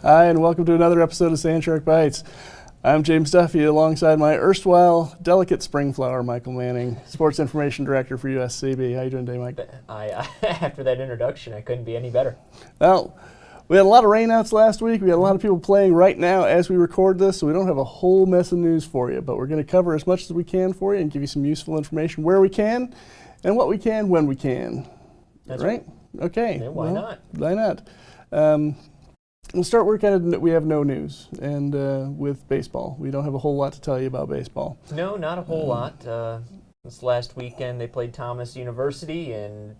Hi, and welcome to another episode of Sandshark Bites. I'm James Duffy, alongside my erstwhile delicate spring flower, Michael Manning, Sports Information Director for USCB. How you doing today, Mike? After that introduction, I couldn't be any better. Well, we had a lot of rainouts last week. We had a lot of people playing right now as we record this, so we don't have a whole mess of news for you, but we're going to cover as much as we can for you and give you some useful information where we can and what we can when we can. That's right? Okay. Yeah, why not? Why not? We'll start where we have no news, and with baseball. We don't have a whole lot to tell you about baseball. No, not a whole lot. This last weekend they played Thomas University and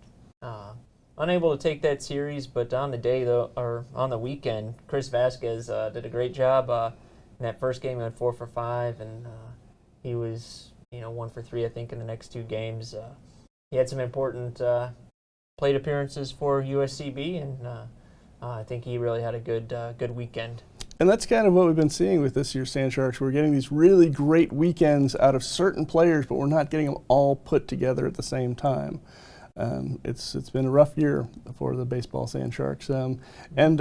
unable to take that series, but on the day, or on the weekend, Chris Vasquez did a great job. In that first game, he went 4 for 5, and he was 1 for 3, I think, in the next 2 games. He had some important plate appearances for USCB, and I think he really had a good weekend. And that's kind of what we've been seeing with this year's Sandsharks. We're getting these really great weekends out of certain players, but we're not getting them all put together at the same time. It's been a rough year for the baseball Sandsharks, and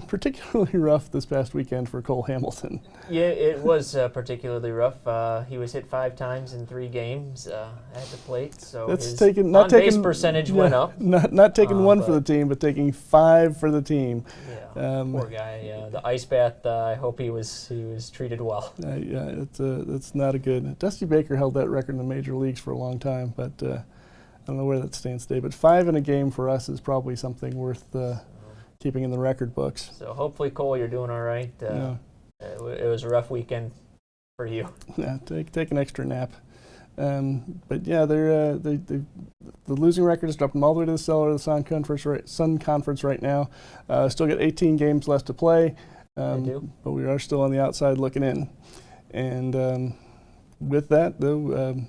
particularly rough this past weekend for Cole Hamilton. Yeah, it was particularly rough. He was hit 5 times in 3 games at the plate, so his on-base percentage went up. Not taking 1 for the team, but taking 5 for the team. Yeah, poor guy. The ice bath. I hope he was treated well. Yeah, it's not a good. Dusty Baker held that record in the major leagues for a long time, but. I don't know where that stands today, but 5 in a game for us is probably something worth keeping in the record books. So hopefully, Cole, you're doing all right. Yeah. It was a rough weekend for you. Yeah, take an extra nap. But yeah, the losing record has dropped them all the way to the cellar of the Sun Conference right now. Still got 18 games left to play, They do. But we are still on the outside looking in. And with that, though.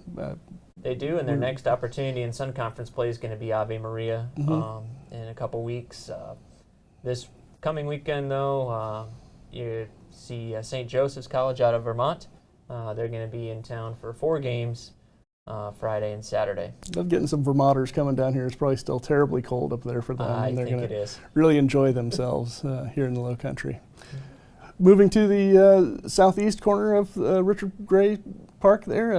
They do, and their next opportunity in Sun Conference play is going to be Ave Maria in a couple weeks. This coming weekend, though, you see St. Joseph's College out of Vermont. They're going to be in town for 4 games, Friday and Saturday. Love getting some Vermonters coming down here. It's probably still terribly cold up there for them, and they're going to really enjoy themselves here in the Low Country. Moving to the southeast corner of Richard Gray Park there.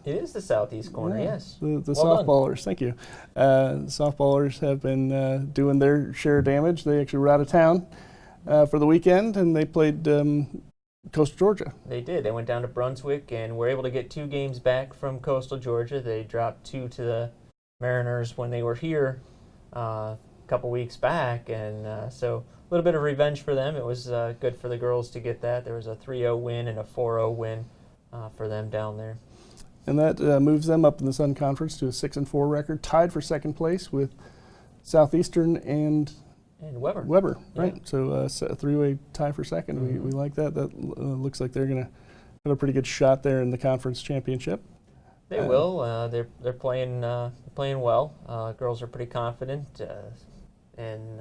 It is the southeast corner, yes. The well softballers, done. Thank you. Softballers have been doing their share of damage. They actually were out of town for the weekend, and they played Coastal Georgia. They did. They went down to Brunswick and were able to get 2 games back from Coastal Georgia. They dropped 2 to the Mariners when they were here a couple weeks back, and so a little bit of revenge for them. It was good for the girls to get that. There was a 3-0 win and a 4-0 win for them down there. And that moves them up in the Sun Conference to a 6-4 record, tied for second place with Southeastern and Weber, right? Yeah. So a 3-way tie for second. We like that. That looks like they're going to have a pretty good shot there in the conference championship. They will. They're playing well. Girls are pretty confident, and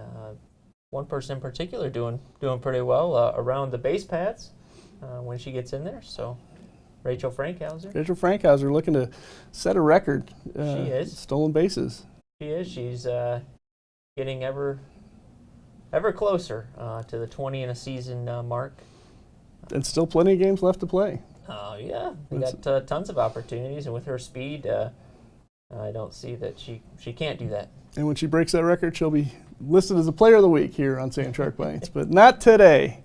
one person in particular doing pretty well around the base paths when she gets in there. So Rachel Frankhauser. Rachel Frankhauser looking to set a record. She is. Stolen bases. She is. She's getting ever closer to the 20 in a season mark. And still plenty of games left to play. Oh, yeah. We got tons of opportunities, and with her speed, I don't see that she can't do that. And when she breaks that record, she'll be listed as a player of the week here on Sandshark Bites, but not today.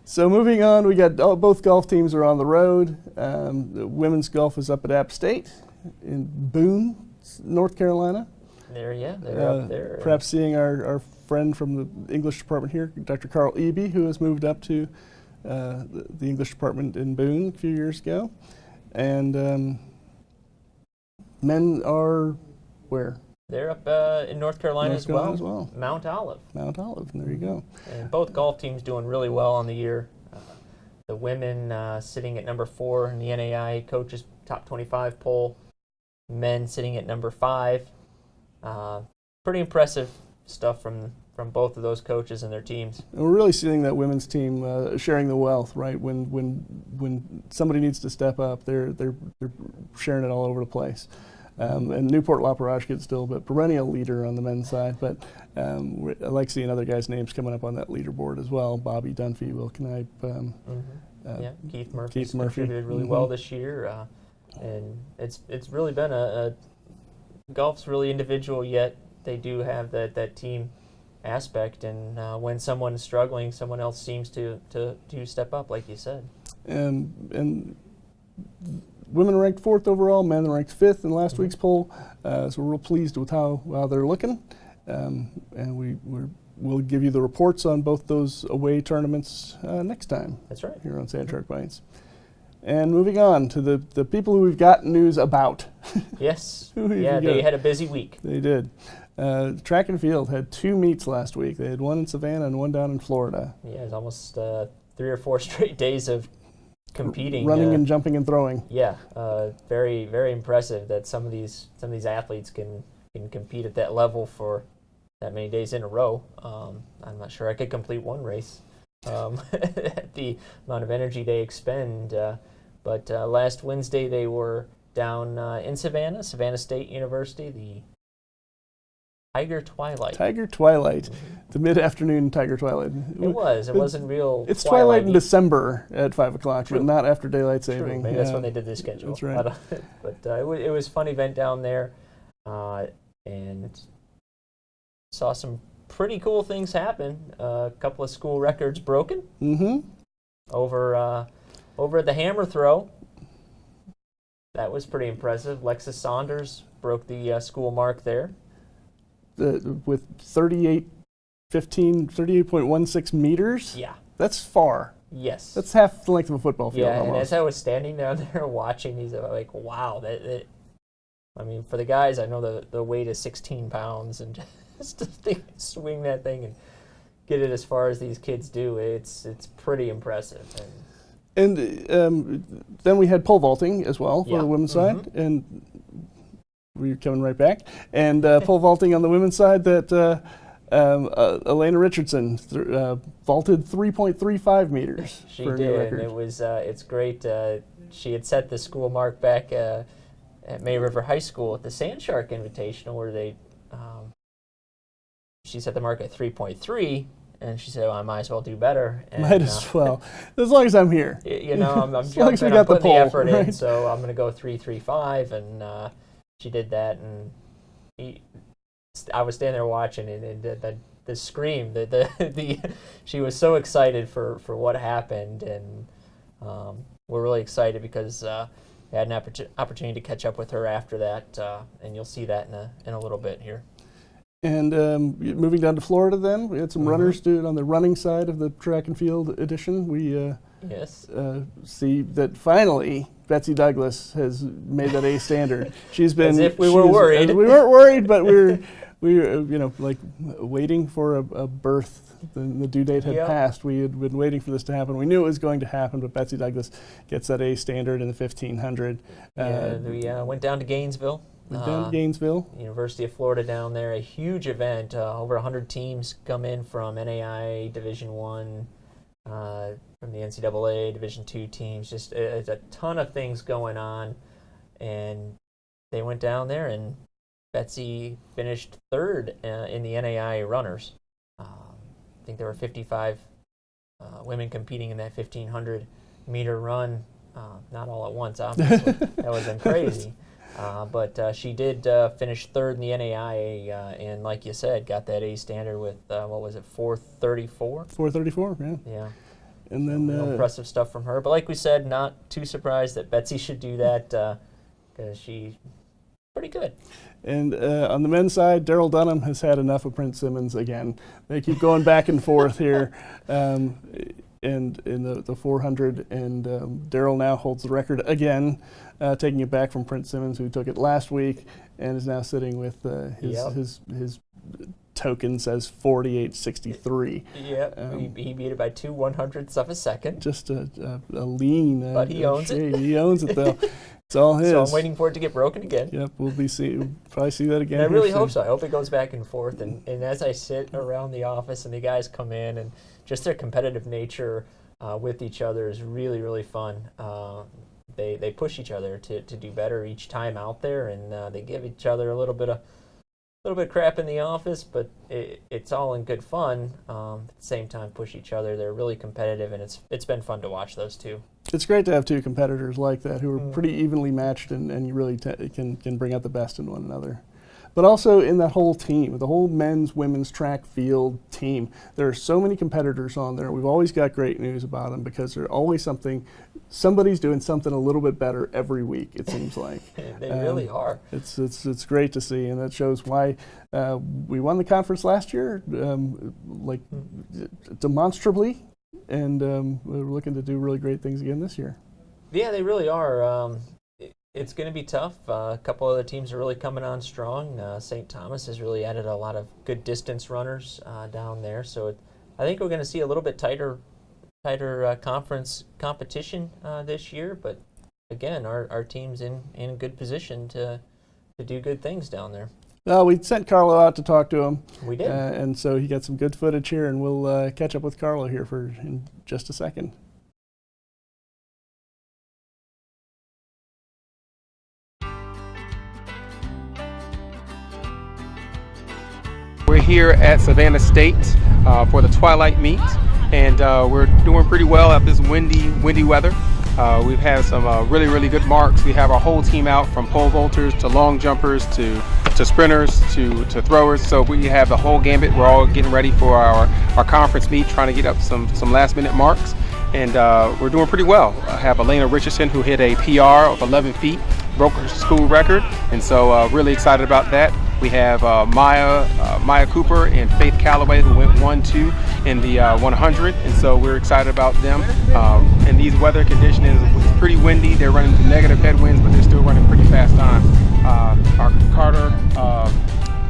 So moving on, we got both golf teams are on the road. The women's golf is up at App State in Boone, North Carolina. They're up there. Perhaps seeing our friend from the English department here, Dr. Carl Eby, who has moved up to the English department in Boone a few years ago. And men are where? They're up in North Carolina as well. Mount Olive. Mount Olive, and there you go. And both golf teams doing really well on the year. The women sitting at number 4 in the NAI coaches top 25 poll. Men sitting at number 5. Pretty impressive stuff from both of those coaches and their teams. And we're really seeing that women's team sharing the wealth, right? When somebody needs to step up, they're sharing it all over the place. And Newport La Parashka still a perennial leader on the men's side, but I like seeing other guys' names coming up on that leaderboard as well. Bobby Dunphy, Will Knipe. Keith Murphy's Keith Murphy contributed really well this year, and it's really been a golf's really individual, yet they do have that team aspect, and when someone's struggling, someone else seems to step up, like you said. And women ranked 4th overall, men ranked 5th in last week's poll, so we're real pleased with how they're looking, and we'll give you the reports on both those away tournaments next time. That's right. Here on Sandshark Bites. And moving on to the people who we've got news about. Yes. Yeah, they had a busy week. They did. Track and field had 2 meets last week. They had one in Savannah and one down in Florida. Yeah, it was almost 3 or 4 straight days of competing, running and jumping and throwing. Yeah, very, very impressive that some of these athletes can compete at that level for that many days in a row. I'm not sure I could complete one race at the amount of energy they expend. But last Wednesday they were down in Savannah State University, the Tiger Twilight. The mid-afternoon Tiger Twilight. It wasn't real. It's twilight in December at 5 o'clock, True. but not after daylight saving. Maybe that's when they did the schedule. That's right. But it was a fun event down there, and saw some pretty cool things happen. A couple of school records broken. Over at the hammer throw. That was pretty impressive. Lexus Saunders broke the school mark there. With 38.16 meters. Yeah. That's far. Yes. That's half the length of a football field. Yeah, almost. and as I was standing down there watching these, I'm like, wow. I mean, for the guys, I know the weight is 16 pounds, and just to swing that thing and get it as far as these kids do, it's pretty impressive. And then we had pole vaulting as well for the women's side, and we're coming right back. And pole vaulting on the women's side, that Elena Richardson vaulted 3.35 meters. She for a did. new record. It was it's great. She had set the school mark back at May River High School at the Sandshark Invitational, where she set the mark at 3.3. And she said, well, I might as well do better. And, might as well. As long as I'm here. I'm as long as we jumping, got I'm putting the pole, effort right? in, so I'm going to go 3.35, and she did that, and I was standing there watching, and the scream, she was so excited for what happened, and we're really excited because I had an opportunity to catch up with her after that, and you'll see that in a little bit here. And moving down to Florida then, we had some runners do it on the running side of the track and field edition. We see that finally Betsy Douglas has made that A standard. She's been as if we were worried. We weren't worried, but we were like waiting for a birth. The due date had passed. We had been waiting for this to happen. We knew it was going to happen, but Betsy Douglas gets that A standard in the 1500. We went down to Gainesville. University of Florida down there, a huge event. Over 100 teams come in from NAIA Division I, from the NCAA Division II teams. Just a ton of things going on, and they went down there, and Betsy finished 3rd in the NAIA runners. I think there were 55 women competing in that 1500 meter run. Not all at once, obviously. That would have been crazy. But she did finish 3rd in the NAIA, and like you said, got that A standard with, 434? 434, yeah. Yeah. And then impressive stuff from her. But like we said, not too surprised that Betsy should do that, because she's pretty good. And on the men's side, Daryl Dunham has had enough of Prince Simmons again. They keep going back and forth here. And in the 400, and Daryl now holds the record again, taking it back from Prince Simmons, who took it last week, and is now sitting with his token says 48.63. Yeah, he beat it by 2/100ths of a second. Just a lean. But he owns it. He owns it though. It's all his. So I'm waiting for it to get broken again. Yep, we'll probably see that again. And I really hope so. I hope it goes back and forth. And as I sit around the office and the guys come in, and just their competitive nature with each other is really, really fun. they push each other to do better each time out there, and they give each other a little bit of crap in the office, but it's all in good fun. At the same time, push each other. They're really competitive, and it's been fun to watch those two. It's great to have two competitors like that who are pretty evenly matched, and you really can bring out the best in one another. But also in that whole team, the whole men's, women's track field team, there are so many competitors on there. We've always got great news about them because there's always somebody's doing something a little bit better every week, it seems like. They really are. It's great to see, and that shows why we won the conference last year, demonstrably, and we're looking to do really great things again this year. Yeah, they really are. It's going to be tough. A couple other teams are really coming on strong. St. Thomas has really added a lot of good distance runners down there. So I think we're going to see a little bit tighter conference competition this year. But again, our team's in good position to do good things down there. Well, we sent Carlo out to talk to him. We did. And so he got some good footage here, and we'll catch up with Carlo here in just a second. We're here at Savannah State for the Twilight Meet, and we're doing pretty well at this windy weather. We've had some really good marks. We have our whole team out, from pole vaulters to long jumpers to sprinters to throwers. So we have the whole gambit. We're all getting ready for our conference meet, trying to get up some last minute marks, and we're doing pretty well. I have Elena Richardson, who hit a PR of 11 feet, broke her school record, and so really excited about that. We have Maya Cooper and Faith Calloway, who went 1-2 in the 100, and so we're excited about them. And these weather conditions, it's pretty windy. They're running into negative headwinds, but they're still running pretty fast time. Our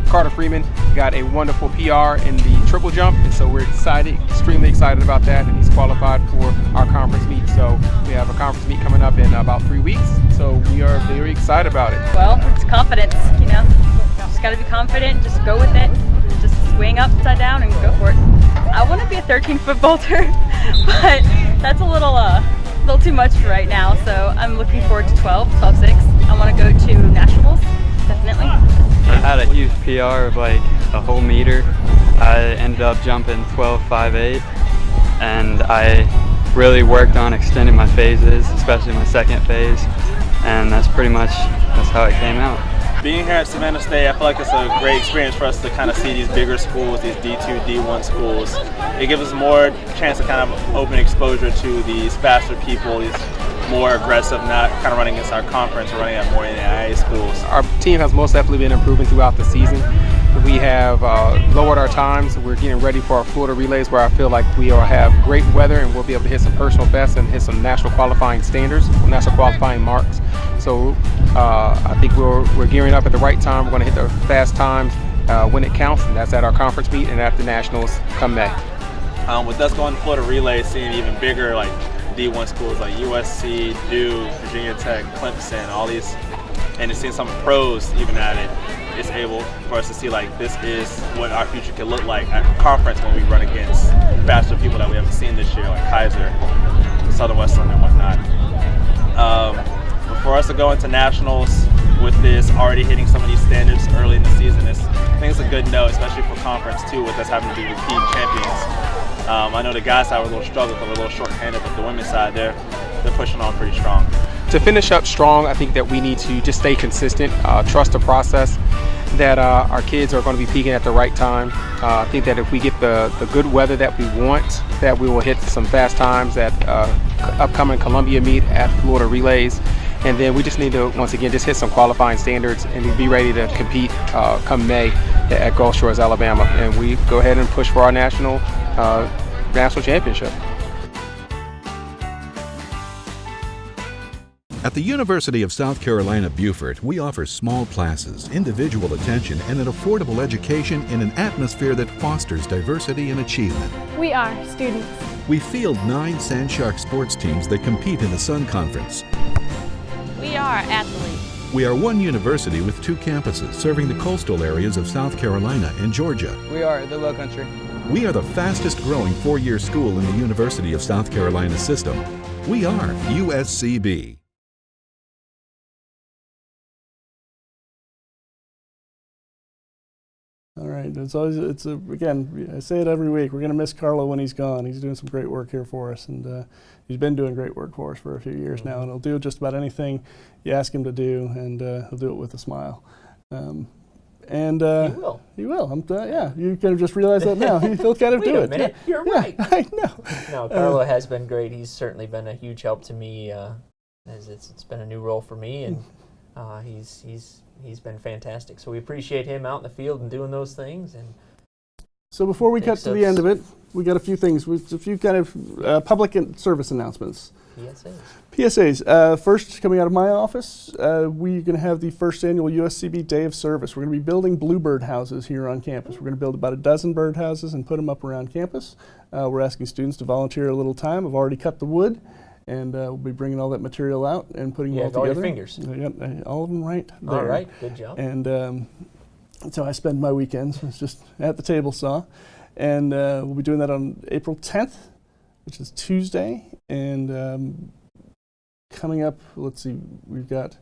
Carter Freeman got a wonderful PR in the triple jump, and so we're extremely excited about that, and he's qualified for our conference meet. So we have a conference meet coming up in about 3 weeks, so we are very excited about it. Well, it's confidence, Just got to be confident, just go with it, just swing upside down and go for it. I want to be a 13-foot vaulter, but that's a little too much for right now, so I'm looking forward to 12.6. I want to go to nationals, definitely. I had a huge PR of like a whole meter. I ended up jumping 12.58, and I really worked on extending my phases, especially my second phase, and that's how it came out. Being here at Savannah State, I feel like it's a great experience for us to kind of see these bigger schools, these D2, D1 schools. It gives us more chance to kind of open exposure to these faster people, these more aggressive, not kind of running against our conference, or running at more NAIA schools. Our team has most definitely been improving throughout the season. We have lowered our times. We're getting ready for our Florida relays, where I feel like we will have great weather and we'll be able to hit some personal bests and hit some national qualifying standards, national qualifying marks. So I think we're gearing up at the right time. We're going to hit the fast times when it counts, and that's at our conference meet and at the nationals come May. With us going to Florida relays, seeing even bigger like D1 schools like USC, Duke, Virginia Tech, Clemson, all these, and seeing some pros even at it, it's able for us to see like this is what our future could look like at conference when we run against faster people that we haven't seen this year, like Kaiser, Southern Western, and whatnot. But for us to go into nationals with this already hitting some of these standards early in the season, I think it's a good note, especially for conference too, with us having to be repeat champions. I know the guys' side were a little struggled, they were a little short-handed, but the women's side, they're pushing on pretty strong. To finish up strong, I think that we need to just stay consistent, trust the process, that our kids are going to be peaking at the right time. I think that if we get the good weather that we want, that we will hit some fast times at upcoming Columbia meet, at Florida relays. And then we just need to, once again, just hit some qualifying standards and be ready to compete come May at Gulf Shores, Alabama. And we go ahead and push for our national championship. At the University of South Carolina, Beaufort, we offer small classes, individual attention, and an affordable education in an atmosphere that fosters diversity and achievement. We are students. We field 9 Sandshark sports teams that compete in the Sun Conference. We are athletes. We are one university with 2 campuses serving the coastal areas of South Carolina and Georgia. We are the Low Country. We are the fastest growing 4-year school in the University of South Carolina system. We are USCB. right. Again, I say it every week. We're going to miss Carlo when he's gone. He's doing some great work here for us, and he's been doing great work for us for a few years now, and he'll do just about anything you ask him to do, and he'll do it with a smile. And He will. He will. Yeah, you kind of just realized that now. He'll kind of Wait do a it. minute, you're Yeah, right. I know. No, Carlo has been great. He's certainly been a huge help to me, as it's been a new role for me, and he's been fantastic. So we appreciate him out in the field and doing those things. And So before we cut to the end of it, we got a few things, a few kind of public service announcements. PSAs. First, coming out of my office, we're going to have the first annual USCB Day of Service. We're going to be building bluebird houses here on campus. We're going to build about a dozen bird houses and put them up around campus. We're asking students to volunteer a little time. I've already cut the wood, and we'll be bringing all that material out and putting them all together. all your fingers. All of them right there. All right, good job. And so I spend my weekends. It's just at the table saw. And we'll be doing that on April 10th, which is Tuesday. And coming up, let's see, we've got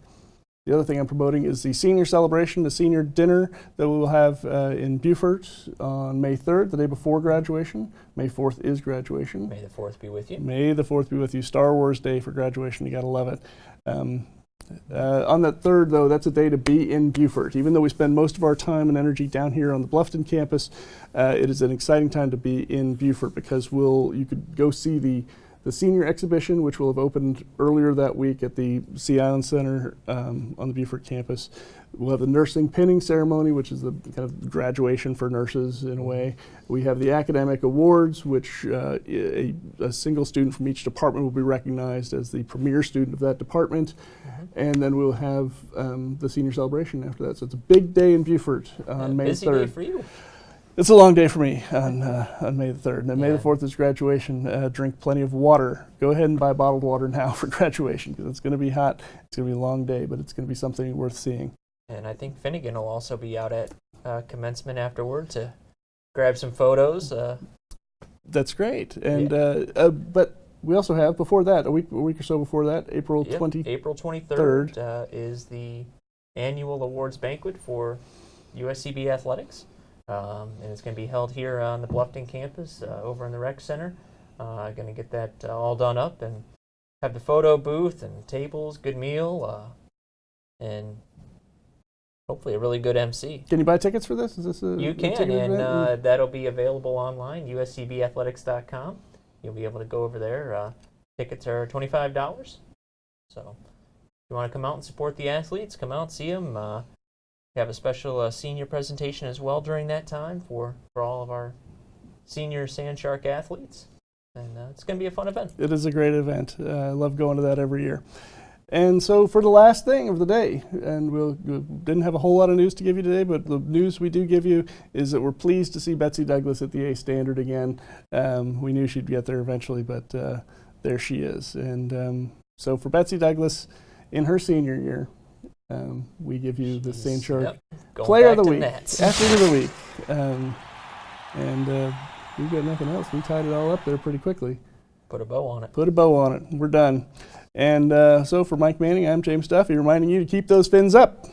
the other thing I'm promoting is the senior celebration, the senior dinner that we'll have in Beaufort on May 3rd, the day before graduation. May 4th is graduation. May the 4th be with you. May the 4th be with you. Star Wars Day for graduation. You got to love it. On that 3rd, though, that's a day to be in Beaufort. Even though we spend most of our time and energy down here on the Bluffton campus, it is an exciting time to be in Beaufort because you could go see the senior exhibition, which will have opened earlier that week at the Sea Island Center on the Beaufort campus. We'll have the nursing pinning ceremony, which is the kind of graduation for nurses in a way. We have the academic awards, which a single student from each department will be recognized as the premier student of that department. And then we'll have the senior celebration after that. So it's a big day in Beaufort on May 3rd. Busy day for you. It's a long day for me on May the 3rd. And then May the 4th is graduation. Drink plenty of water. Go ahead and buy bottled water now for graduation because it's going to be hot. It's going to be a long day, but it's going to be something worth seeing. And I think Finnegan will also be out at commencement afterward to grab some photos. That's great. And but we also have before that, a week or so before that, April 23rd is the annual awards banquet for USCB Athletics. And it's going to be held here on the Bluffton campus over in the rec center. Going to get that all done up and have the photo booth and tables, good meal, and hopefully a really good MC. Can you buy tickets for this? Is this You can, and that'll be available online, uscbathletics.com. You'll be able to go over there. Tickets are $25. So if you want to come out and support the athletes, come out, see them. We have a special senior presentation as well during that time for all of our senior Sandshark athletes. And it's going to be a fun event. It is a great event. I love going to that every year. And so for the last thing of the day, and we didn't have a whole lot of news to give you today, but the news we do give you is that we're pleased to see Betsy Douglas at the A standard again. We knew she'd get there eventually, but there she is. And so for Betsy Douglas in her senior year, we give you the Sandshark Player of the Week, Athlete of the Week. And we've got nothing else. We tied it all up there pretty quickly. Put a bow on it. Put a bow on it. We're done. And so for Mike Manning, I'm James Duffy, reminding you to keep those fins up.